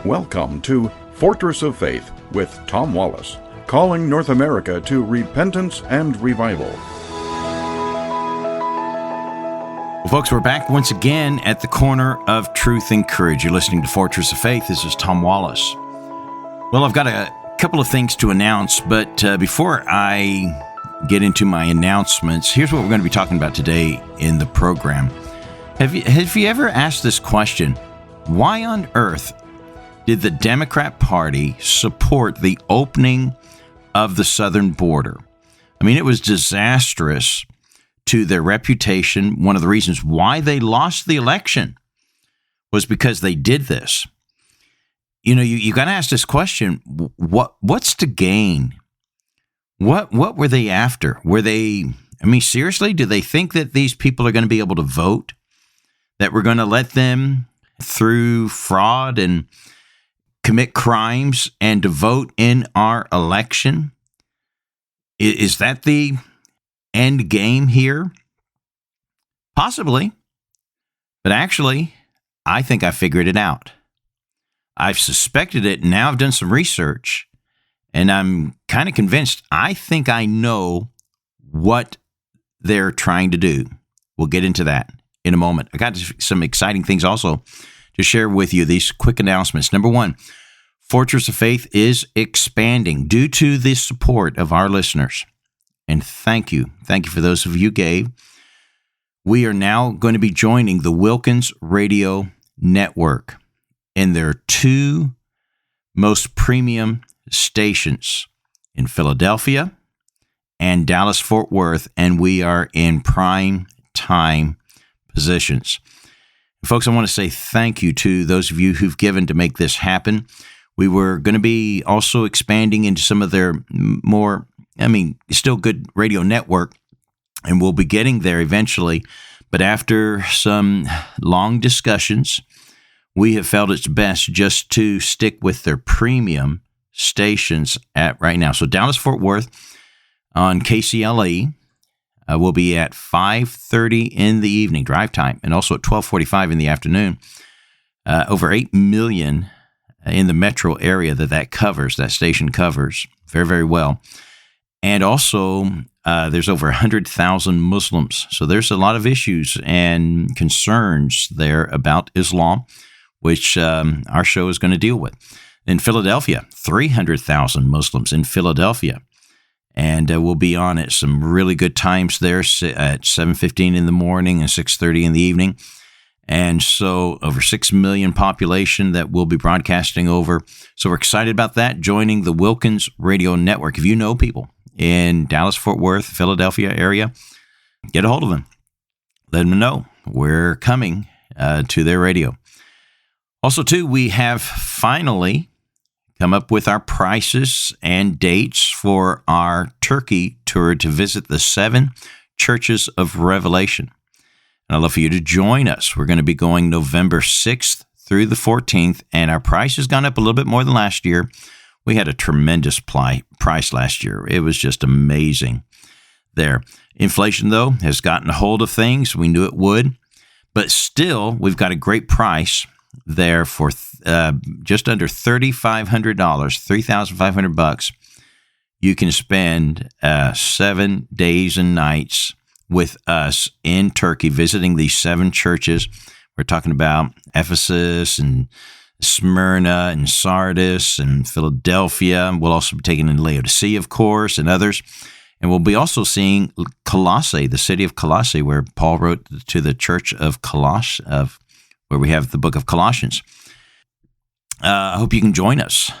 Welcome to Fortress of Faith with Tom Wallace, calling North America to repentance and revival. Well, folks, we're back once again at the corner of truth and courage. You're listening to Fortress of Faith. This is Tom Wallace. Well, I've got a couple of things to announce, but before I get into my announcements, here's what we're going to be talking about today in the program. Have you ever asked this question? Why on earth did the Democrat Party support the opening of the southern border? I mean, it was disastrous to their reputation. One of the reasons why they lost the election was because they did this. You know, you got to ask this question: what's to gain? What were they after? Were they? I mean, seriously, do they think that these people are going to be able to vote? That we're going to let them through fraud and commit crimes and to vote in our election? Is that the end game here? Possibly. But actually, I think I figured it out. I've suspected it, and now I've done some research, and I'm kind of convinced. I think I know what they're trying to do. We'll get into that in a moment. I got some exciting things also to share with you, these quick announcements. Number one, Fortress of Faith is expanding due to the support of our listeners. And thank you. Thank you for those of you who gave. We are now going to be joining the Wilkins Radio Network in their two most premium stations in Philadelphia and Dallas-Fort Worth, and we are in prime time positions. Folks, I want to say thank you to those of you who've given to make this happen. We were going to be also expanding into some of their more, still good radio network, and we'll be getting there eventually. But after some long discussions, we have felt it's best just to stick with their premium stations at right now. So Dallas-Fort Worth on KCLE will be at 5:30 in the evening, drive time, and also at 12:45 in the afternoon. Over 8 million in the metro area that covers, that station covers very, very well. And also, there's over 100,000 Muslims. So there's a lot of issues and concerns there about Islam, which our show is going to deal with. In Philadelphia, 300,000 Muslims in Philadelphia. And we'll be on at some really good times there at 7:15 in the morning and 6:30 in the evening. And so over 6 million population that we'll be broadcasting over. So we're excited about that, joining the Wilkins Radio Network. If you know people in Dallas-Fort Worth, Philadelphia area, get a hold of them. Let them know we're coming to their radio. Also, too, we have finally come up with our prices and dates for our Turkey tour to visit the 7 churches of Revelation. And I'd love for you to join us. We're going to be going November 6th through the 14th, and our price has gone up a little bit more than last year. We had a tremendous price last year. It was just amazing there. Inflation, though, has gotten a hold of things. We knew it would. But still, we've got a great price there for just under $3,500, $3,500. You can spend 7 days and nights with us in Turkey, visiting these 7 churches. We're talking about Ephesus and Smyrna and Sardis and Philadelphia. We'll also be taking in Laodicea, of course, and others. And we'll be also seeing Colossae, the city of Colossae, where Paul wrote to the church of Colossae, where we have the book of Colossians. I hope you can join us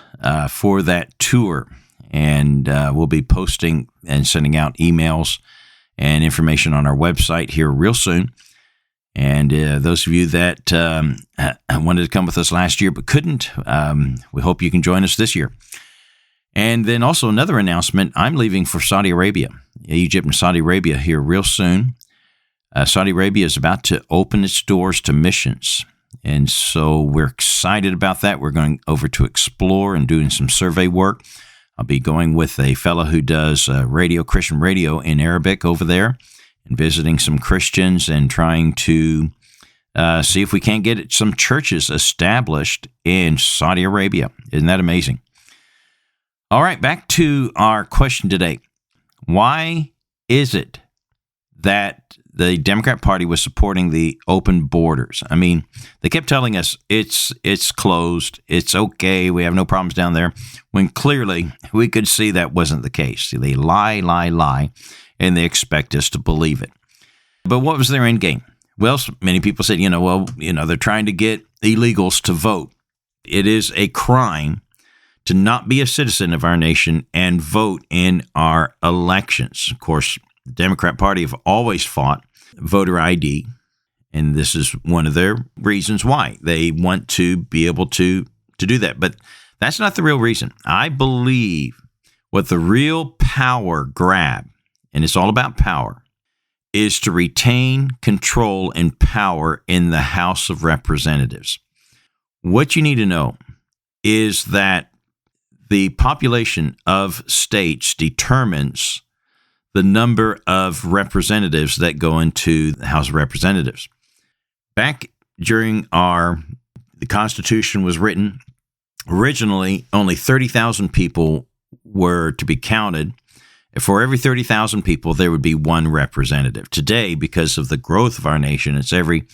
for that tour. And we'll be posting and sending out emails and information on our website here real soon. And those of you that wanted to come with us last year but couldn't, we hope you can join us this year. And then also another announcement, I'm leaving for Saudi Arabia, Egypt and Saudi Arabia here real soon. Saudi Arabia is about to open its doors to missions. And so we're excited about that. We're going over to explore and doing some survey work. I'll be going with a fellow who does Christian radio in Arabic over there, and visiting some Christians and trying to See if we can't get some churches established in Saudi Arabia. Isn't that amazing? All right, back to our question today. Why is it that the Democrat Party was supporting the open borders? I mean, they kept telling us it's closed, it's okay, we have no problems down there, when clearly we could see that wasn't the case. They lie, and they expect us to believe it. But what was their end game? Well, many people said, they're trying to get illegals to vote. It is a crime to not be a citizen of our nation and vote in our elections. Of course, the Democrat Party have always fought voter ID, and this is one of their reasons why. They want to be able to do that. But that's not the real reason. I believe what the real power grab, and it's all about power, is to retain control and power in the House of Representatives. What you need to know is that the population of states determines the number of representatives that go into the House of Representatives. Back during the Constitution was written, originally only 30,000 people were to be counted. For every 30,000 people, there would be one representative. Today, because of the growth of our nation, it's every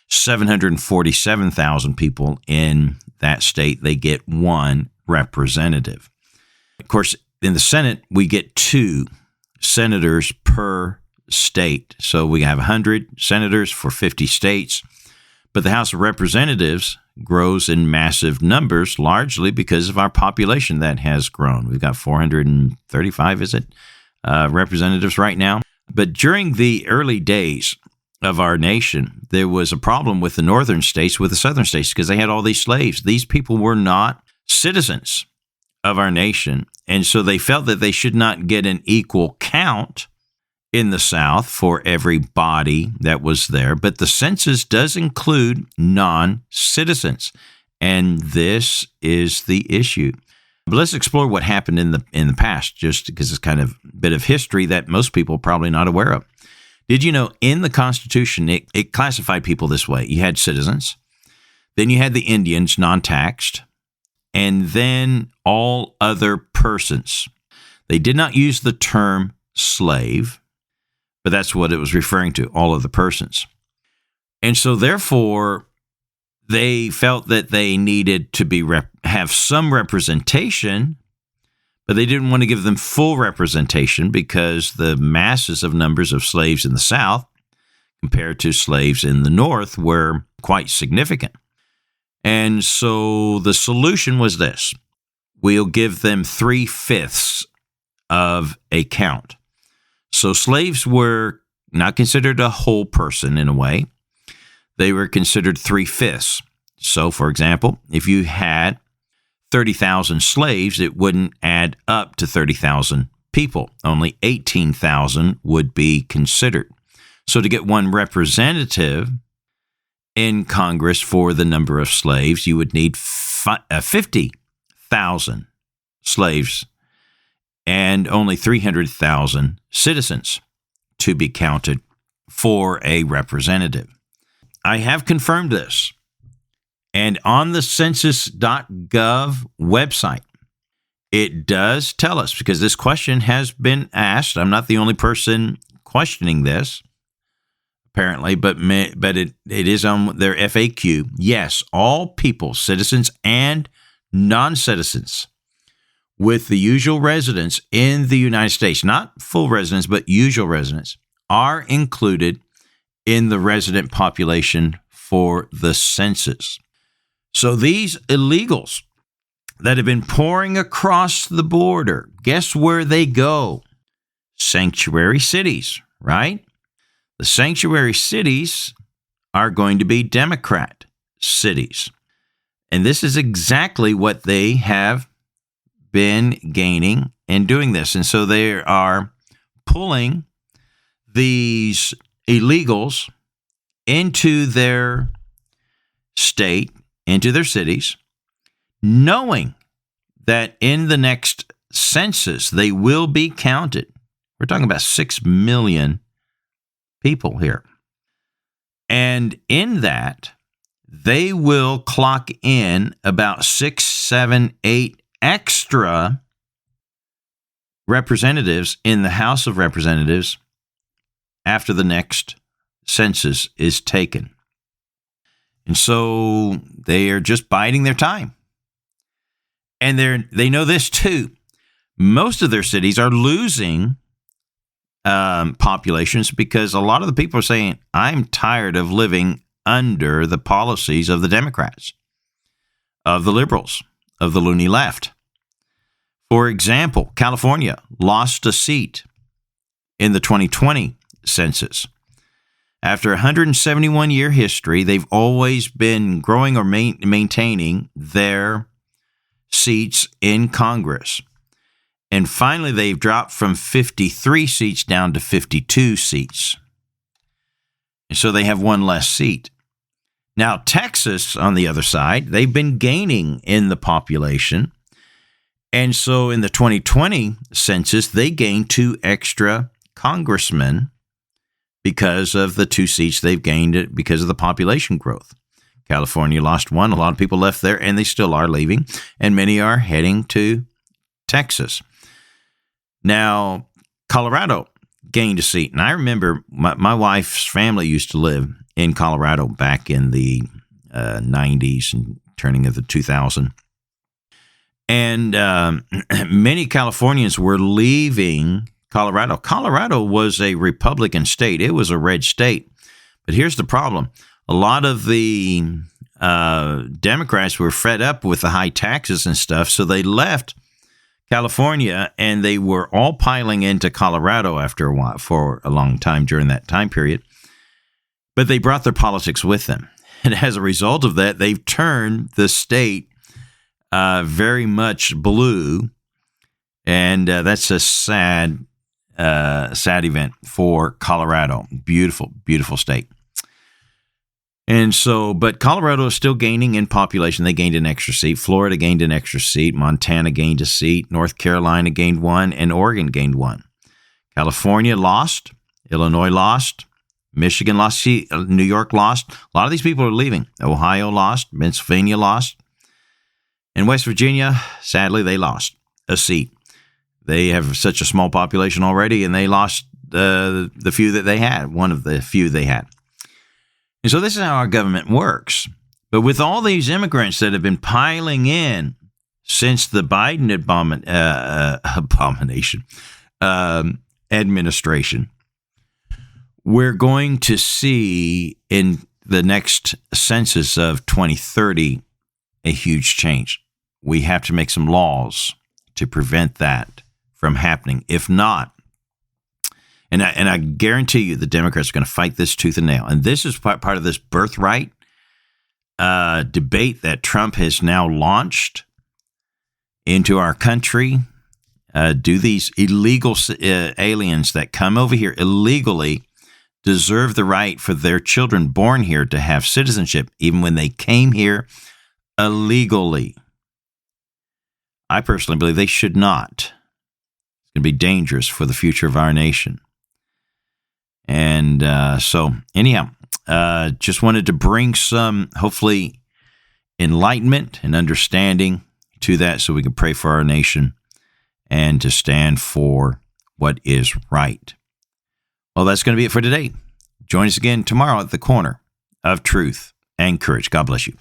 747,000 people in that state, they get one representative. Of course, in the Senate, we get 2 senators per state. So we have 100 senators for 50 states. But the House of Representatives grows in massive numbers, largely because of our population that has grown. We've got 435, is it, representatives right now. But during the early days of our nation, there was a problem with the northern states, with the southern states, because they had all these slaves. These people were not citizens of our nation, and so they felt that they should not get an equal count in the South for every body that was there. But the census does include non-citizens, and this is the issue. But let's explore what happened in the past, just because it's kind of a bit of history that most people are probably not aware of. Did you know in the Constitution, it classified people this way? You had citizens, then you had the Indians, non-taxed, and then all other persons. They did not use the term slave, but that's what it was referring to, all of the persons. And so therefore, they felt that they needed to have some representation, but they didn't want to give them full representation because the masses of numbers of slaves in the South compared to slaves in the North were quite significant. And so the solution was this: we'll give them 3/5 of a count. So slaves were not considered a whole person in a way. They were considered 3/5. So, for example, if you had 30,000 slaves, it wouldn't add up to 30,000 people. Only 18,000 would be considered. So to get one representative in Congress for the number of slaves, you would need 50,000 slaves and only 300,000 citizens to be counted for a representative. I have confirmed this. And on the census.gov website, it does tell us, because this question has been asked. I'm not the only person questioning this, apparently, but it is on their FAQ. Yes, all people, citizens and non-citizens, with the usual residence in the United States, not full residents, but usual residents, are included in the resident population for the census. So these illegals that have been pouring across the border, guess where they go? Sanctuary cities, right? The sanctuary cities are going to be Democrat cities. And this is exactly what they have been gaining in doing this. And so they are pulling these illegals into their state, into their cities, knowing that in the next census they will be counted. We're talking about 6 million people here. And in that, they will clock in about 6, 7, 8 extra representatives in the House of Representatives after the next census is taken. And so they are just biding their time. And they know this too. Most of their cities are losing populations because a lot of the people are saying, I'm tired of living under the policies of the Democrats, of the liberals, of the loony left. For example, California lost a seat in the 2020 census. After a 171-year history, they've always been growing or maintaining their seats in Congress. And finally, they've dropped from 53 seats down to 52 seats. And so they have one less seat. Now, Texas, on the other side, they've been gaining in the population. And so in the 2020 census, they gained 2 extra congressmen because of the 2 seats they've gained because of the population growth. California lost 1. A lot of people left there, and they still are leaving. And many are heading to Texas. Now, Colorado gained a seat. And I remember my wife's family used to live in Colorado back in the 90s and turning of the 2000. And many Californians were leaving Colorado. Colorado was a Republican state. It was a red state. But here's the problem. A lot of the Democrats were fed up with the high taxes and stuff, so they left California, and they were all piling into Colorado after a while, for a long time during that time period. But they brought their politics with them. And as a result of that, they've turned the state very much blue. And that's a sad event for Colorado. Beautiful, beautiful state. And so, but Colorado is still gaining in population. They gained an extra seat. Florida gained an extra seat. Montana gained a seat. North Carolina gained 1, and Oregon gained 1. California lost. Illinois lost. Michigan lost. New York lost. A lot of these people are leaving. Ohio lost. Pennsylvania lost. And West Virginia, sadly, they lost a seat. They have such a small population already, and they lost the few that they had, one of the few they had. And so this is how our government works. But with all these immigrants that have been piling in since the Biden administration, we're going to see in the next census of 2030 a huge change. We have to make some laws to prevent that from happening. If not, and I guarantee you the Democrats are going to fight this tooth and nail. And this is part of this birthright debate that Trump has now launched into our country. Do these illegal aliens that come over here illegally deserve the right for their children born here to have citizenship, even when they came here illegally? I personally believe they should not. It's going to be dangerous for the future of our nation. And so anyhow, just wanted to bring some, hopefully, enlightenment and understanding to that so we can pray for our nation and to stand for what is right. Well, that's going to be it for today. Join us again tomorrow at the corner of truth and courage. God bless you.